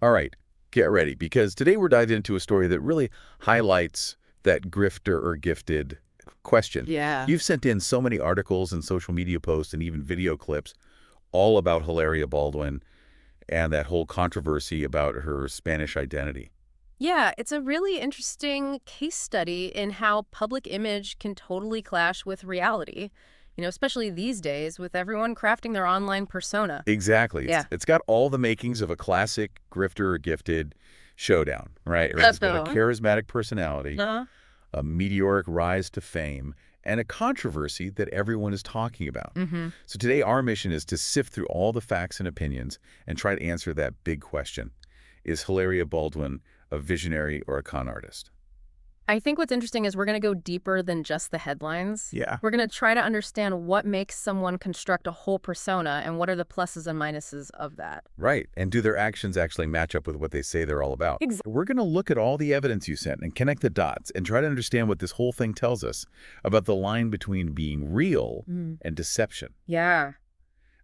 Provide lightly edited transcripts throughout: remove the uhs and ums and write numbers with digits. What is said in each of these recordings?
All right, get ready, because today we're diving into a story that really highlights that grifter or gifted question. Yeah. You've sent in so many articles and social media posts and even video clips all about Hilaria Baldwin and that whole controversy about her Spanish identity. Yeah, it's a really interesting case study in how public image can totally clash with reality, especially these days with everyone crafting their online persona. Exactly. It's, Yeah. it's got all the makings of a classic grifter or gifted showdown, right? It's got a Definitely. charismatic personality, Uh-huh. a meteoric rise to fame, and a controversy that everyone is talking about. Mm-hmm. So today our mission is to sift through all the facts and opinions and try to answer that big question. Is Hilaria Baldwin a visionary or a con artist? I think what's interesting is we're going to go deeper than just the headlines. Yeah. We're going to try to understand what makes someone construct a whole persona and what are the pluses and minuses of that. Right. And do their actions actually match up with what they say they're all about? Exactly. We're going to look at all the evidence you sent and connect the dots and try to understand what this whole thing tells us about the line between being real and deception. Yeah.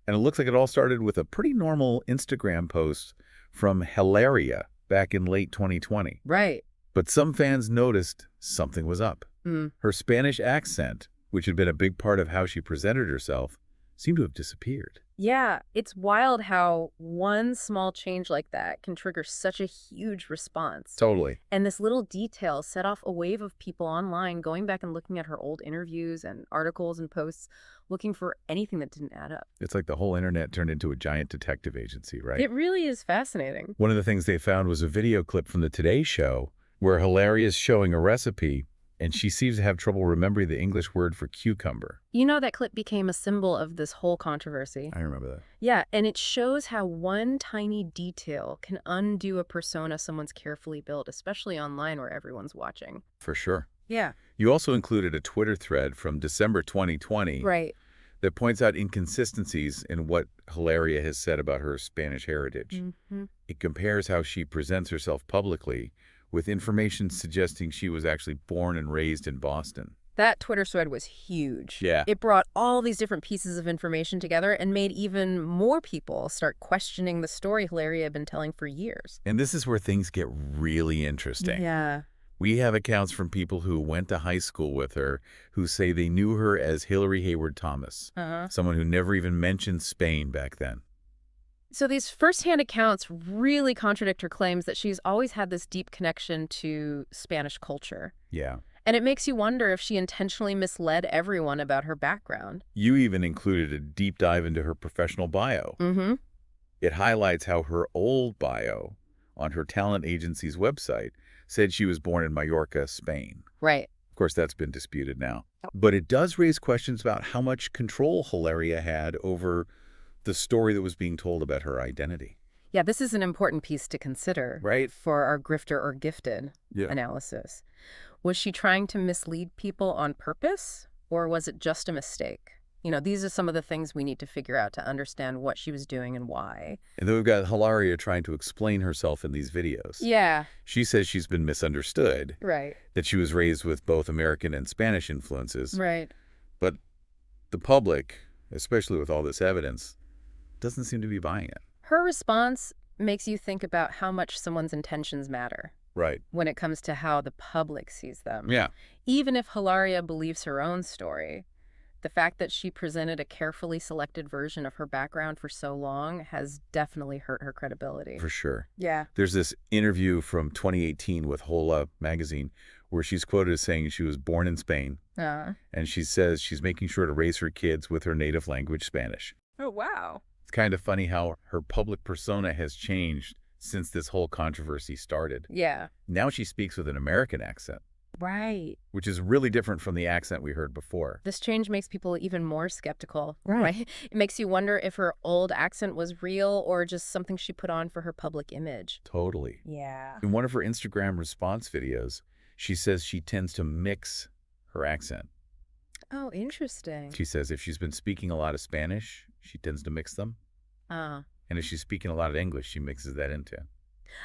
And it looks like it all started with a pretty normal Instagram post from Hilaria back in late 2020. Right. But some fans noticed something was up. Mm. Her Spanish accent, which had been a big part of how she presented herself, seemed to have disappeared. Yeah, it's wild how one small change like that can trigger such a huge response. Totally. And this little detail set off a wave of people online going back and looking at her old interviews and articles and posts, looking for anything that didn't add up. It's like the whole internet turned into a giant detective agency, right? It really is fascinating. One of the things they found was a video clip from the Today Show where Hilaria is showing a recipe and she seems to have trouble remembering the English word for cucumber. That clip became a symbol of this whole controversy. I remember that. Yeah, and it shows how one tiny detail can undo a persona someone's carefully built, especially online where everyone's watching. For sure. Yeah. You also included a Twitter thread from December 2020 Right. that points out inconsistencies in what Hilaria has said about her Spanish heritage. Mm-hmm. It compares how she presents herself publicly with information suggesting she was actually born and raised in Boston. That Twitter thread was huge. Yeah. It brought all these different pieces of information together and made even more people start questioning the story Hilaria had been telling for years. And this is where things get really interesting. Yeah. We have accounts from people who went to high school with her who say they knew her as Hillary Hayward Thomas, Uh-huh. someone who never even mentioned Spain back then. So these firsthand accounts really contradict her claims that she's always had this deep connection to Spanish culture. Yeah. And it makes you wonder if she intentionally misled everyone about her background. You even included a deep dive into her professional bio. Mm-hmm. It highlights how her old bio on her talent agency's website said she was born in Mallorca, Spain. Right. Of course, that's been disputed now. But it does raise questions about how much control Hilaria had over the story that was being told about her identity. Yeah, this is an important piece to consider Right. for our grifter or gifted Yeah. analysis. Was she trying to mislead people on purpose, or was it just a mistake? These are some of the things we need to figure out to understand what she was doing and why. And then we've got Hilaria trying to explain herself in these videos. Yeah, She says she's been misunderstood, right, that she was raised with both American and Spanish influences. right. But the public, especially with all this evidence, doesn't seem to be buying it. Her response makes you think about how much someone's intentions matter Right. when it comes to how the public sees them. Yeah. Even if Hilaria believes her own story, the fact that she presented a carefully selected version of her background for so long has definitely hurt her credibility. For sure. Yeah. There's this interview from 2018 with Hola magazine where she's quoted as saying she was born in Spain, and she says she's making sure to raise her kids with her native language, Spanish. Oh, wow. It's kind of funny how her public persona has changed since this whole controversy started. Yeah. Now she speaks with an American accent, Right. which is really different from the accent we heard before. This change makes people even more skeptical, right? It makes you wonder if her old accent was real or just something she put on for her public image. Totally. Yeah. In one of her Instagram response videos, she says she tends to mix her accent. Oh, interesting. She says if she's been speaking a lot of Spanish, she tends to mix them. And if she's speaking a lot of English, she mixes that into.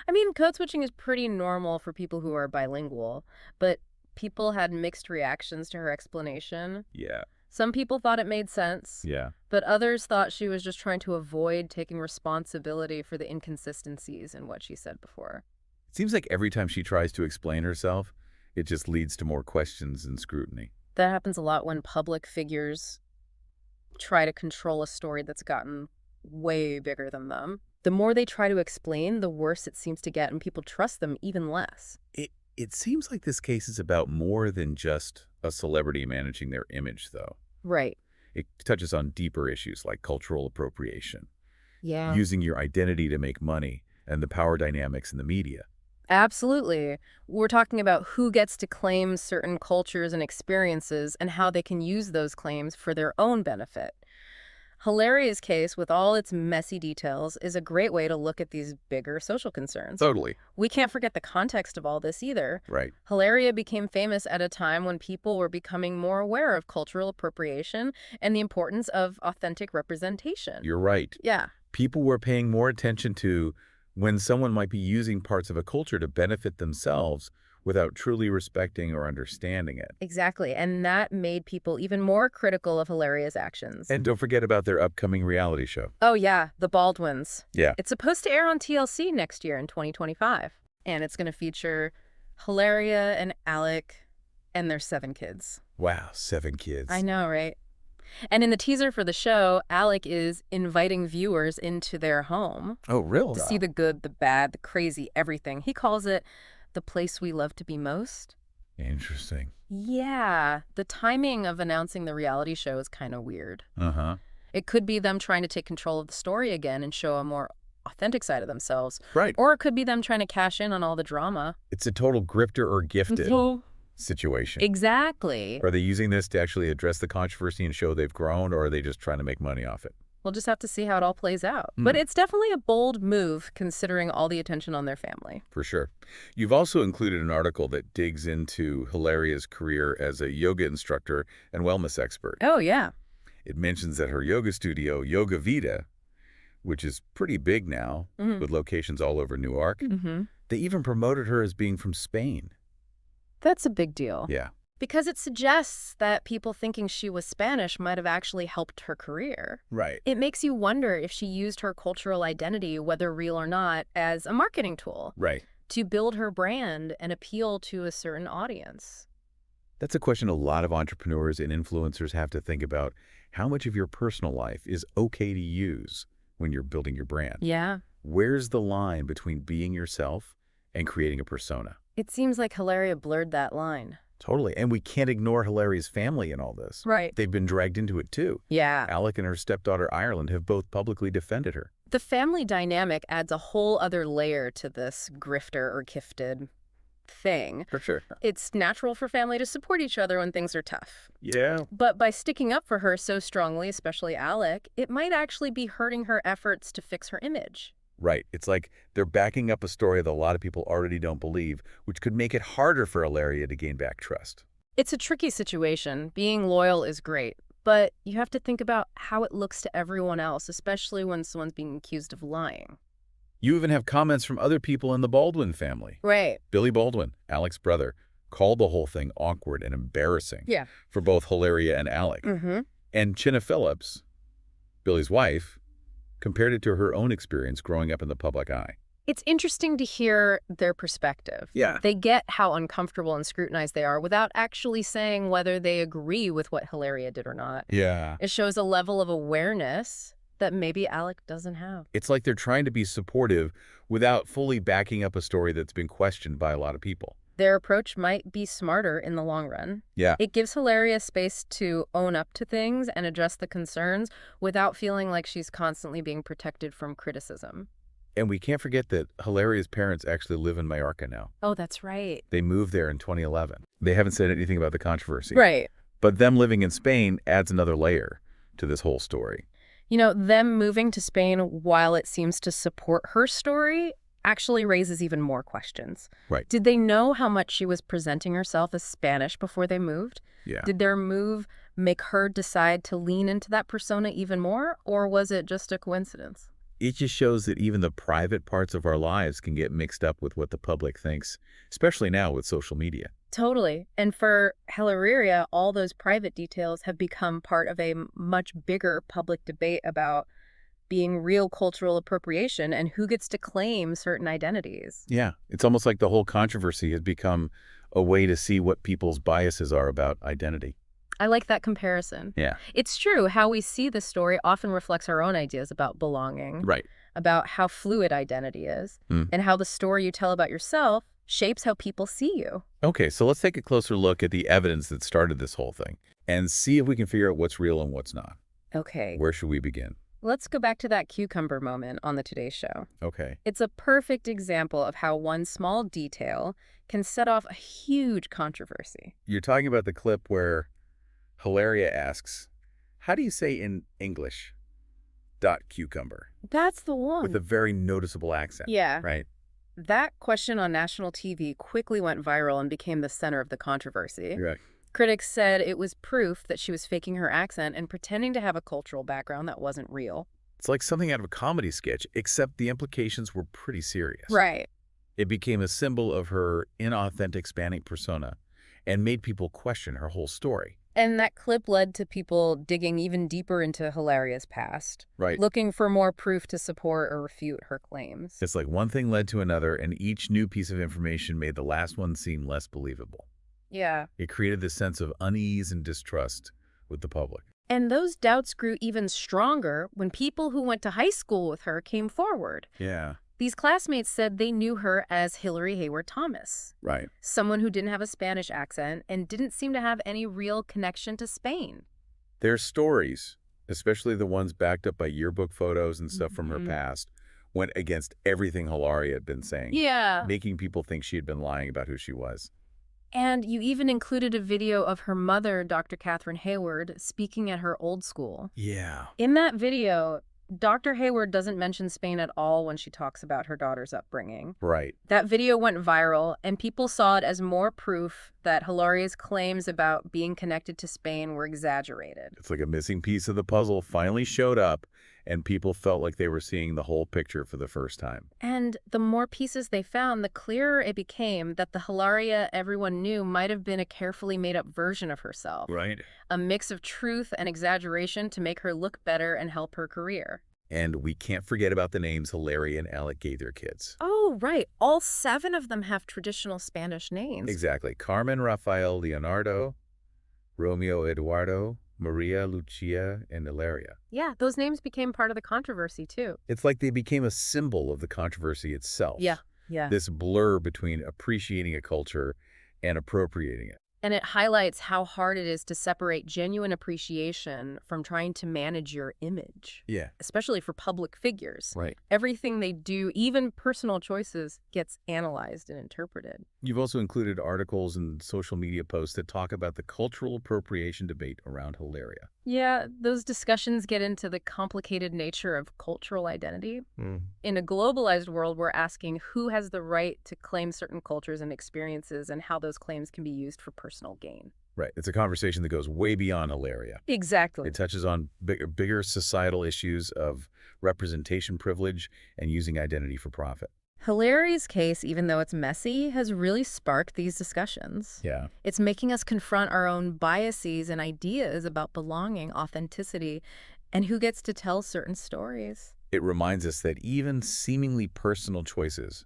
I mean, code switching is pretty normal for people who are bilingual, but people had mixed reactions to her explanation. Yeah. Some people thought it made sense, Yeah. but others thought she was just trying to avoid taking responsibility for the inconsistencies in what she said before. It seems like every time she tries to explain herself, it just leads to more questions and scrutiny. That happens a lot when public figures try to control a story that's gotten way bigger than them. The more they try to explain, the worse it seems to get, and people trust them even less. It seems like this case is about more than just a celebrity managing their image, though. Right. It touches on deeper issues like cultural appropriation, Yeah. using your identity to make money, and the power dynamics in the media. Absolutely. We're talking about who gets to claim certain cultures and experiences and how they can use those claims for their own benefit. Hilaria's case, with all its messy details, is a great way to look at these bigger social concerns. Totally. We can't forget the context of all this either. Right. Hilaria became famous at a time when people were becoming more aware of cultural appropriation and the importance of authentic representation. You're right. Yeah. People were paying more attention to when someone might be using parts of a culture to benefit themselves without truly respecting or understanding it. Exactly. And that made people even more critical of Hilaria's actions. And don't forget about their upcoming reality show. Oh, yeah, The Baldwins. Yeah. It's supposed to air on TLC next year in 2025. And it's going to feature Hilaria and Alec and their 7 kids. Wow, 7 kids. I know, right? And in the teaser for the show, Alec is inviting viewers into their home Oh, really? to see the good, the bad, the crazy, everything. He calls it the place we love to be most. Interesting. Yeah, the timing of announcing the reality show is kind of weird. Uh-huh. It could be them trying to take control of the story again and show a more authentic side of themselves. Right. Or it could be them trying to cash in on all the drama. It's a total grifter or gifted situation. Exactly. Are they using this to actually address the controversy and show they've grown, or are they just trying to make money off it? We'll just have to see how it all plays out. But it's definitely a bold move considering all the attention on their family. For sure. You've also included an article that digs into Hilaria's career as a yoga instructor and wellness expert. Oh, yeah. It mentions that her yoga studio, Yoga Vida, which is pretty big now, with locations all over Newark, they even promoted her as being from Spain. That's a big deal. Yeah. Because it suggests that people thinking she was Spanish might have actually helped her career. Right. It makes you wonder if she used her cultural identity, whether real or not, as a marketing tool. Right. To build her brand and appeal to a certain audience. That's a question a lot of entrepreneurs and influencers have to think about. How much of your personal life is okay to use when you're building your brand? Yeah. Where's the line between being yourself and creating a persona? It seems like Hilaria blurred that line. Totally. And we can't ignore Hilaria's family in all this. Right. They've been dragged into it too. Yeah. Alec and her stepdaughter Ireland have both publicly defended her. The family dynamic adds a whole other layer to this grifter or gifted thing. For sure. It's natural for family to support each other when things are tough. Yeah. But by sticking up for her so strongly, especially Alec, it might actually be hurting her efforts to fix her image. Right. It's like they're backing up a story that a lot of people already don't believe, which could make it harder for Hilaria to gain back trust. It's a tricky situation. Being loyal is great, but you have to think about how it looks to everyone else, especially when someone's being accused of lying. You even have comments from other people in the Baldwin family. Right. Billy Baldwin, Alec's brother, called the whole thing awkward and embarrassing for both Hilaria and Alec. And Chinna Phillips, Billy's wife, compared it to her own experience growing up in the public eye. It's interesting to hear their perspective. Yeah. They get how uncomfortable and scrutinized they are without actually saying whether they agree with what Hilaria did or not. Yeah. It shows a level of awareness that maybe Alec doesn't have. It's like they're trying to be supportive without fully backing up a story that's been questioned by a lot of people. Their approach might be smarter in the long run. Yeah. It gives Hilaria space to own up to things and address the concerns without feeling like she's constantly being protected from criticism. And we can't forget that Hilaria's parents actually live in Mallorca now. Oh, that's right. They moved there in 2011. They haven't said anything about the controversy. Right. But them living in Spain adds another layer to this whole story. You know, them moving to Spain, while it seems to support her story, actually raises even more questions. Right. Did they know how much she was presenting herself as Spanish before they moved? Yeah. Did their move make her decide to lean into that persona even more, or was it just a coincidence? It just shows that even the private parts of our lives can get mixed up with what the public thinks, especially now with social media. Totally. And for Hilaria, all those private details have become part of a much bigger public debate about being real cultural appropriation and who gets to claim certain identities. Yeah, it's almost like the whole controversy has become a way to see what people's biases are about identity. I like that comparison. Yeah. It's true. How we see the story often reflects our own ideas about belonging, Right. about how fluid identity is, and how the story you tell about yourself shapes how people see you. Okay, so let's take a closer look at the evidence that started this whole thing and see if we can figure out what's real and what's not. Okay. Where should we begin? Let's go back to that cucumber moment on the Today Show. Okay. It's a perfect example of how one small detail can set off a huge controversy. You're talking about the clip where Hilaria asks, how do you say in English, .cucumber? That's the one. With a very noticeable accent. Yeah. Right? That question on national TV quickly went viral and became the center of the controversy. Right. Critics said it was proof that she was faking her accent and pretending to have a cultural background that wasn't real. It's like something out of a comedy sketch, except the implications were pretty serious. Right. It became a symbol of her inauthentic Hispanic persona and made people question her whole story. And that clip led to people digging even deeper into Hilaria's past. Right. Looking for more proof to support or refute her claims. It's like one thing led to another, and each new piece of information made the last one seem less believable. Yeah. It created this sense of unease and distrust with the public. And those doubts grew even stronger when people who went to high school with her came forward. Yeah. These classmates said they knew her as Hillary Hayward Thomas. Right. Someone who didn't have a Spanish accent and didn't seem to have any real connection to Spain. Their stories, especially the ones backed up by yearbook photos and stuff from her past, went against everything Hilaria had been saying. Yeah. Making people think she had been lying about who she was. And you even included a video of her mother, Dr. Catherine Hayward, speaking at her old school. Yeah. In that video, Dr. Hayward doesn't mention Spain at all when she talks about her daughter's upbringing. Right. That video went viral, and people saw it as more proof that Hilaria's claims about being connected to Spain were exaggerated. It's like a missing piece of the puzzle finally showed up, and people felt like they were seeing the whole picture for the first time. And the more pieces they found, the clearer it became that the Hilaria everyone knew might have been a carefully made-up version of herself. Right. A mix of truth and exaggeration to make her look better and help her career. And we can't forget about the names Hilaria and Alec gave their kids. Oh, right. All 7 of them have traditional Spanish names. Exactly. Carmen, Rafael, Leonardo, Romeo, Eduardo, Maria, Lucia, and Hilaria. Yeah, those names became part of the controversy, too. It's like they became a symbol of the controversy itself. Yeah. This blur between appreciating a culture and appropriating it. And it highlights how hard it is to separate genuine appreciation from trying to manage your image. Yeah. Especially for public figures. Right. Everything they do, even personal choices, gets analyzed and interpreted. You've also included articles and social media posts that talk about the cultural appropriation debate around Hilaria. Yeah, those discussions get into the complicated nature of cultural identity. In a globalized world, we're asking who has the right to claim certain cultures and experiences and how those claims can be used for personal gain. Right. It's a conversation that goes way beyond Hilaria. Exactly. It touches on bigger societal issues of representation privilege and using identity for profit. Hilaria's case, even though it's messy, has really sparked these discussions. Yeah. It's making us confront our own biases and ideas about belonging, authenticity, and who gets to tell certain stories. It reminds us that even seemingly personal choices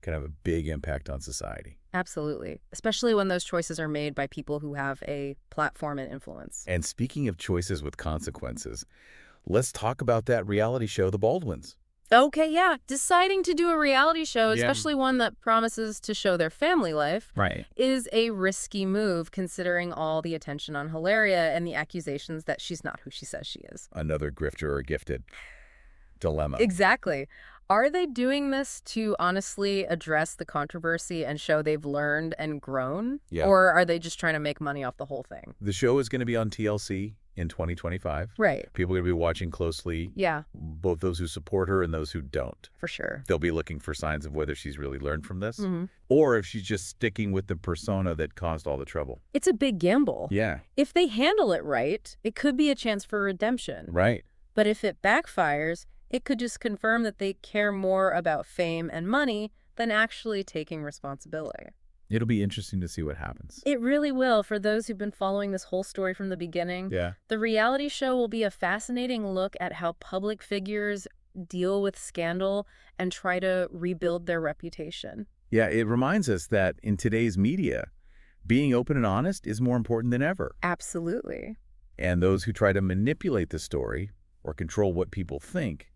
can have a big impact on society. Absolutely. Especially when those choices are made by people who have a platform and influence. And speaking of choices with consequences, let's talk about that reality show, The Baldwins. Okay, yeah. Deciding to do a reality show, especially one that promises to show their family life, is a risky move considering all the attention on Hilaria and the accusations that she's not who she says she is. Another grifter or gifted dilemma. Exactly. Are they doing this to honestly address the controversy and show they've learned and grown? Yeah. Or are they just trying to make money off the whole thing? The show is going to be on TLC in 2025. Right. People are going to be watching closely. Yeah. Both those who support her and those who don't. For sure. They'll be looking for signs of whether she's really learned from this or if she's just sticking with the persona that caused all the trouble. It's a big gamble. Yeah. If they handle it right, it could be a chance for redemption. Right. But if it backfires, it could just confirm that they care more about fame and money than actually taking responsibility. It'll be interesting to see what happens. It really will. For those who've been following this whole story from the beginning, Yeah. the reality show will be a fascinating look at how public figures deal with scandal and try to rebuild their reputation. Yeah, it reminds us that in today's media, being open and honest is more important than ever. Absolutely. And those who try to manipulate the story or control what people think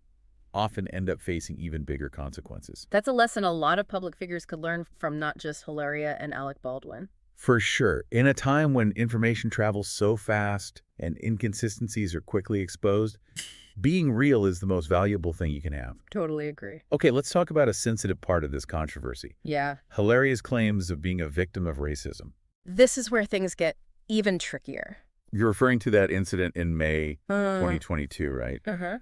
often end up facing even bigger consequences. That's a lesson a lot of public figures could learn from, not just Hilaria and Alec Baldwin. For sure. In a time when information travels so fast and inconsistencies are quickly exposed, being real is the most valuable thing you can have. Totally agree. Okay, let's talk about a sensitive part of this controversy. Yeah. Hilaria's claims of being a victim of racism. This is where things get even trickier. You're referring to that incident in May 2022, right?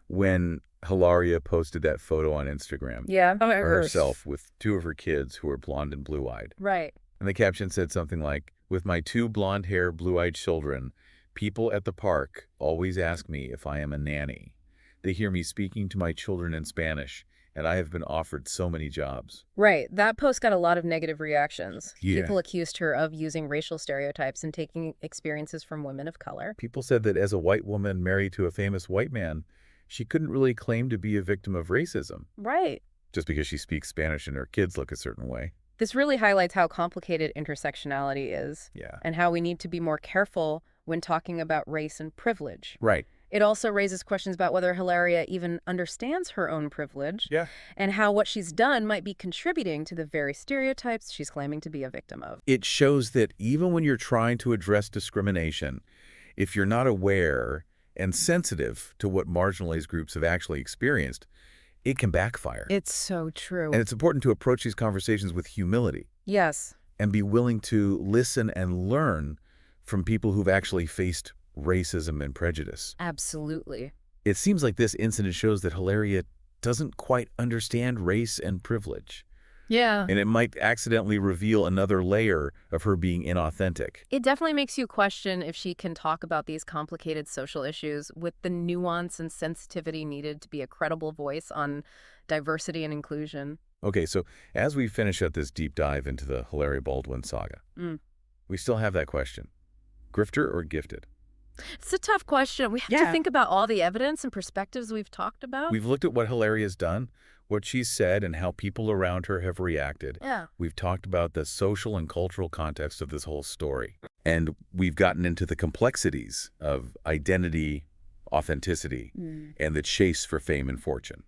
When Hilaria posted that photo on Instagram. Yeah. Of herself with two of her kids who are blonde and blue-eyed. Right. And the caption said something like, "With my two blonde-haired, blue-eyed children, people at the park always ask me if I am a nanny. They hear me speaking to my children in Spanish, and I have been offered so many jobs." Right. That post got a lot of negative reactions. Yeah. People accused her of using racial stereotypes and taking experiences from women of color. People said that as a white woman married to a famous white man, she couldn't really claim to be a victim of racism. Right. Just because she speaks Spanish and her kids look a certain way. This really highlights how complicated intersectionality is. Yeah. And how we need to be more careful when talking about race and privilege. Right. It also raises questions about whether Hilaria even understands her own privilege. Yeah. And how what she's done might be contributing to the very stereotypes she's claiming to be a victim of. It shows that even when you're trying to address discrimination, if you're not aware and sensitive to what marginalized groups have actually experienced, it can backfire. It's so true. And it's important to approach these conversations with humility. Yes. And be willing to listen and learn from people who've actually faced racism and prejudice. Absolutely. It seems like this incident shows that Hilaria doesn't quite understand race and privilege. Yeah. And it might accidentally reveal another layer of her being inauthentic. It definitely makes you question if she can talk about these complicated social issues with the nuance and sensitivity needed to be a credible voice on diversity and inclusion. Okay, so as we finish up this deep dive into the Hilaria Baldwin saga, we still have that question. Grifter or gifted? It's a tough question. We have to think about all the evidence and perspectives we've talked about. We've looked at what Hilaria's done, what she's said, and how people around her have reacted. Yeah. We've talked about the social and cultural context of this whole story. And we've gotten into the complexities of identity, authenticity, and the chase for fame and fortune.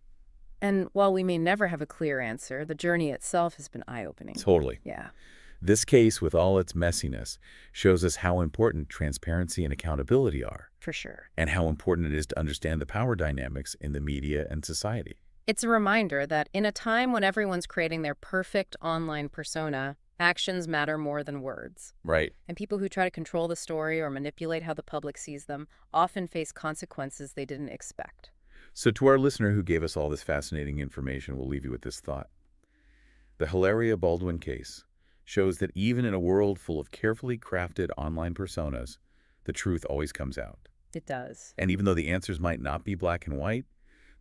And while we may never have a clear answer, the journey itself has been eye-opening. Totally. Yeah. This case, with all its messiness, shows us how important transparency and accountability are. For sure. And how important it is to understand the power dynamics in the media and society. It's a reminder that in a time when everyone's creating their perfect online persona, actions matter more than words. Right. And people who try to control the story or manipulate how the public sees them often face consequences they didn't expect. So to our listener who gave us all this fascinating information, we'll leave you with this thought. The Hilaria Baldwin case shows that even in a world full of carefully crafted online personas, the truth always comes out. It does. And even though the answers might not be black and white,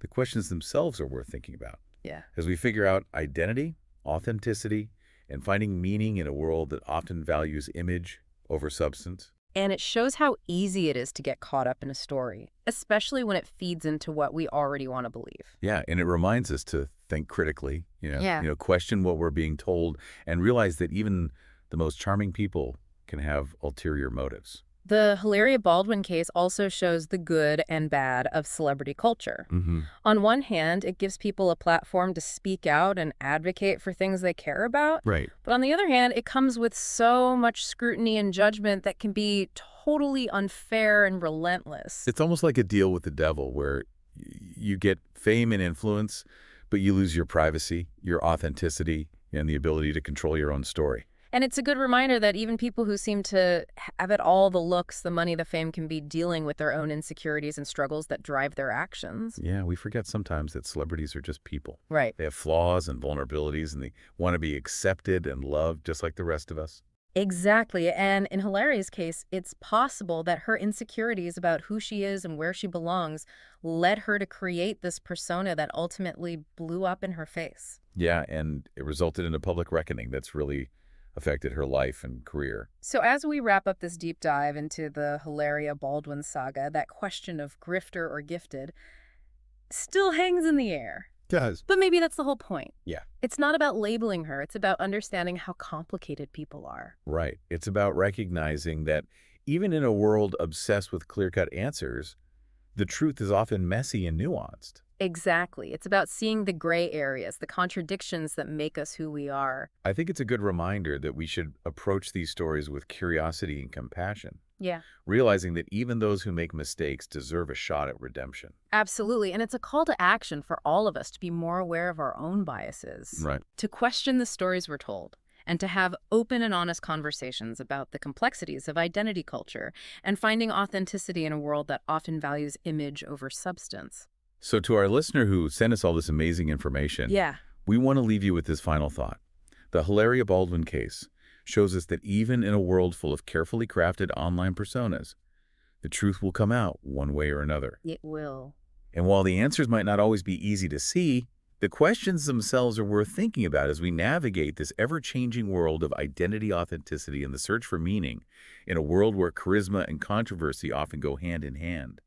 the questions themselves are worth thinking about. Yeah. As we figure out identity, authenticity, and finding meaning in a world that often values image over substance. And it shows how easy it is to get caught up in a story, especially when it feeds into what we already want to believe. Yeah, and it reminds us to think critically, question what we're being told, and realize that even the most charming people can have ulterior motives. The Hilaria Baldwin case also shows the good and bad of celebrity culture. On one hand, it gives people a platform to speak out and advocate for things they care about. Right. But on the other hand, it comes with so much scrutiny and judgment that can be totally unfair and relentless. It's almost like a deal with the devil where you get fame and influence, but you lose your privacy, your authenticity, and the ability to control your own story. And it's a good reminder that even people who seem to have it all, the looks, the money, the fame, can be dealing with their own insecurities and struggles that drive their actions. Yeah, we forget sometimes that celebrities are just people. Right. They have flaws and vulnerabilities, and they want to be accepted and loved just like the rest of us. Exactly. And in Hilaria's case, it's possible that her insecurities about who she is and where she belongs led her to create this persona that ultimately blew up in her face. Yeah, and it resulted in a public reckoning that's really affected her life and career. So as we wrap up this deep dive into the Hilaria Baldwin saga, that question of grifter or gifted still hangs in the air. Does. But maybe that's the whole point. Yeah. It's not about labeling her. It's about understanding how complicated people are. Right. It's about recognizing that even in a world obsessed with clear-cut answers, the truth is often messy and nuanced. Exactly. It's about seeing the gray areas, the contradictions that make us who we are. I think it's a good reminder that we should approach these stories with curiosity and compassion. Yeah. Realizing that even those who make mistakes deserve a shot at redemption. Absolutely. And it's a call to action for all of us to be more aware of our own biases. Right. To question the stories we're told. And to have open and honest conversations about the complexities of identity culture and finding authenticity in a world that often values image over substance. So to our listener who sent us all this amazing information, we want to leave you with this final thought. The Hilaria Baldwin case shows us that even in a world full of carefully crafted online personas, the truth will come out one way or another. It will. And while the answers might not always be easy to see, the questions themselves are worth thinking about as we navigate this ever-changing world of identity, authenticity, and the search for meaning in a world where charisma and controversy often go hand in hand.